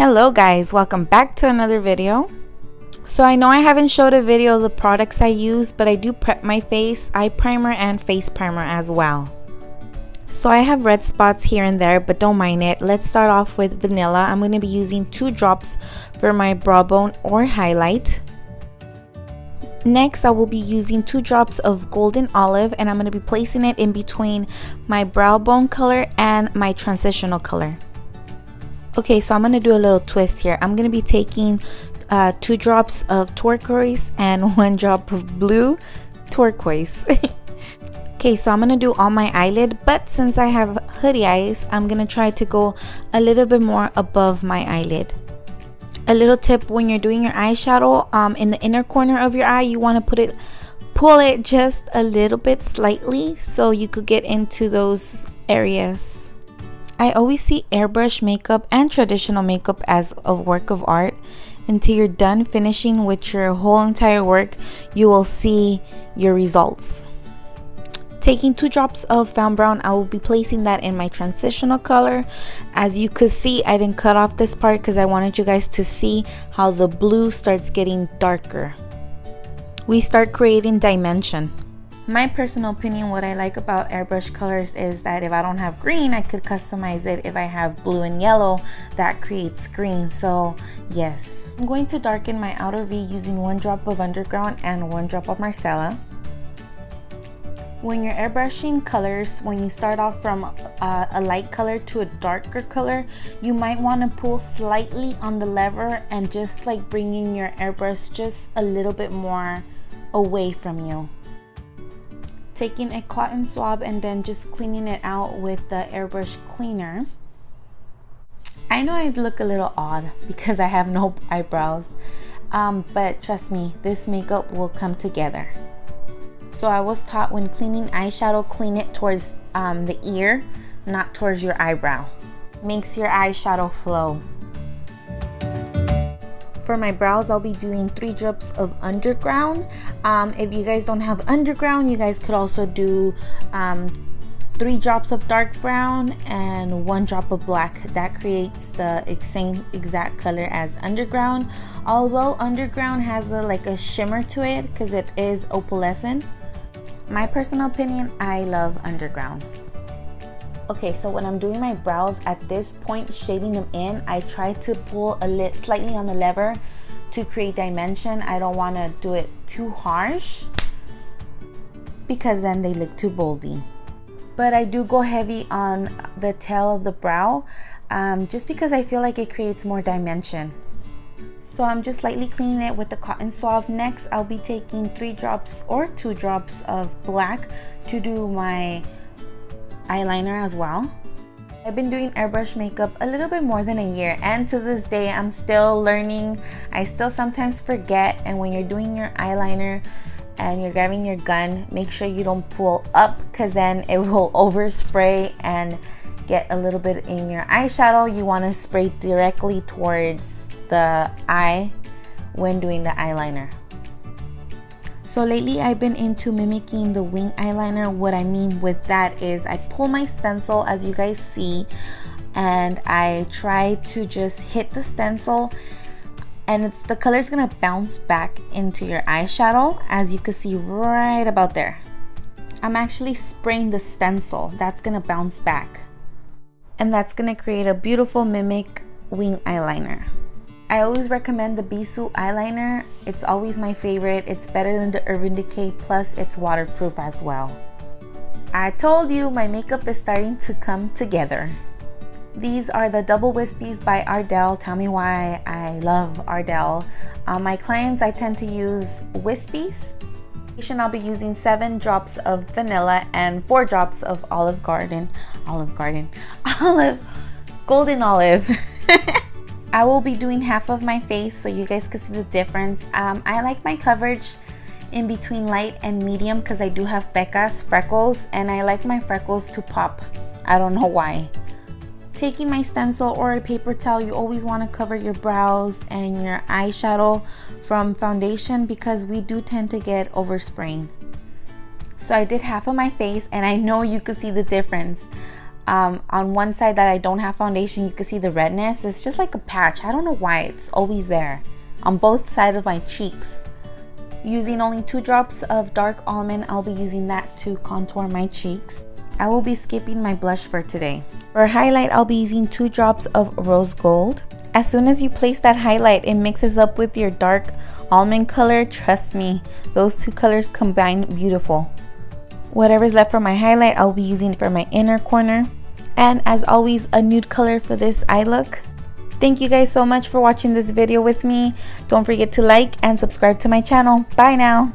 Hello guys, welcome back to another video. So I know I haven't showed a video of the products I use, but I do prep my face, eye primer and face primer as well. So I have red spots here and there, but don't mind it. Let's start off with vanilla. I'm going to be using 2 drops for my brow bone or highlight. Next, I will be using 2 drops of golden olive, and I'm going to be placing it in between my brow bone color and my transitional color. Okay, so I'm going to do a little twist here. I'm going to be taking 2 drops of turquoise and 1 drop of blue turquoise. Okay, so I'm going to do all my eyelid, but since I have hoodie eyes, I'm going to try to go a little bit more above my eyelid. A little tip: when you're doing your eyeshadow, in the inner corner of your eye, you want to pull it just a little bit slightly so you could get into those areas. I always see airbrush makeup and traditional makeup as a work of art. Until you're done finishing with your whole entire work, you will see your results. Taking 2 drops of found brown, I will be placing that in my transitional color. As you could see, I didn't cut off this part because I wanted you guys to see how the blue starts getting darker. We start creating dimension. My personal opinion, what I like about airbrush colors is that if I don't have green, I could customize it. If I have blue and yellow, that creates green. So yes, I'm going to darken my outer V using 1 drop of underground and 1 drop of Marcella. When you're airbrushing colors, when you start off from a light color to a darker color, you might want to pull slightly on the lever and just like bringing your airbrush just a little bit more away from you. Taking a cotton swab and then just cleaning it out with the airbrush cleaner. I know I look a little odd because I have no eyebrows, but trust me, this makeup will come together. So I was taught when cleaning eyeshadow, clean it towards the ear, not towards your eyebrow. Makes your eyeshadow flow. For my brows, I'll be doing 3 drops of underground. If you guys don't have underground, you guys could also do 3 drops of dark brown and 1 drop of black. That creates the same exact color as underground. Although underground has like a shimmer to it because it is opalescent. My personal opinion, I love underground. Okay, so when I'm doing my brows at this point, shading them in, I try to pull slightly on the lever to create dimension. I don't want to do it too harsh because then they look too boldy. But I do go heavy on the tail of the brow just because I feel like it creates more dimension. So I'm just lightly cleaning it with the cotton swab. Next, I'll be taking 3 drops or 2 drops of black to do my eyeliner as well. I've been doing airbrush makeup a little bit more than a year, and to this day I'm still learning. I still sometimes forget, and when you're doing your eyeliner and you're grabbing your gun, make sure you don't pull up because then it will overspray and get a little bit in your eyeshadow. You want to spray directly towards the eye when doing the eyeliner. So lately I've been into mimicking the wing eyeliner. What I mean with that is I pull my stencil, as you guys see, and I try to just hit the stencil, and the color is gonna bounce back into your eyeshadow, as you can see right about there. I'm actually spraying the stencil. That's gonna bounce back, and that's gonna create a beautiful mimic wing eyeliner. I always recommend the Bisou eyeliner. It's always my favorite. It's better than the Urban Decay, plus it's waterproof as well. I told you my makeup is starting to come together. These are the Double Wispies by Ardell. Tell me why I love Ardell. My clients, I tend to use Wispies. I'll be using 7 drops of vanilla and 4 drops of golden olive. I will be doing half of my face so you guys can see the difference. I like my coverage in between light and medium because I do have pecas, freckles, and I like my freckles to pop. I don't know why. Taking my stencil or a paper towel, you always want to cover your brows and your eyeshadow from foundation because we do tend to get overspraying. So I did half of my face and I know you could see the difference. On one side that I don't have foundation, you can see the redness. It's just like a patch. I don't know why, it's always there on both sides of my cheeks. Using only 2 drops of dark almond, I'll be using that to contour my cheeks. I will be skipping my blush for today. For highlight, I'll be using 2 drops of rose gold. As soon as you place that highlight, it mixes up with your dark almond color. Trust me, those 2 colors combine beautiful. Whatever's left for my highlight, I'll be using for my inner corner. And as always, a nude color for this eye look. Thank you guys so much for watching this video with me. Don't forget to like and subscribe to my channel. Bye now.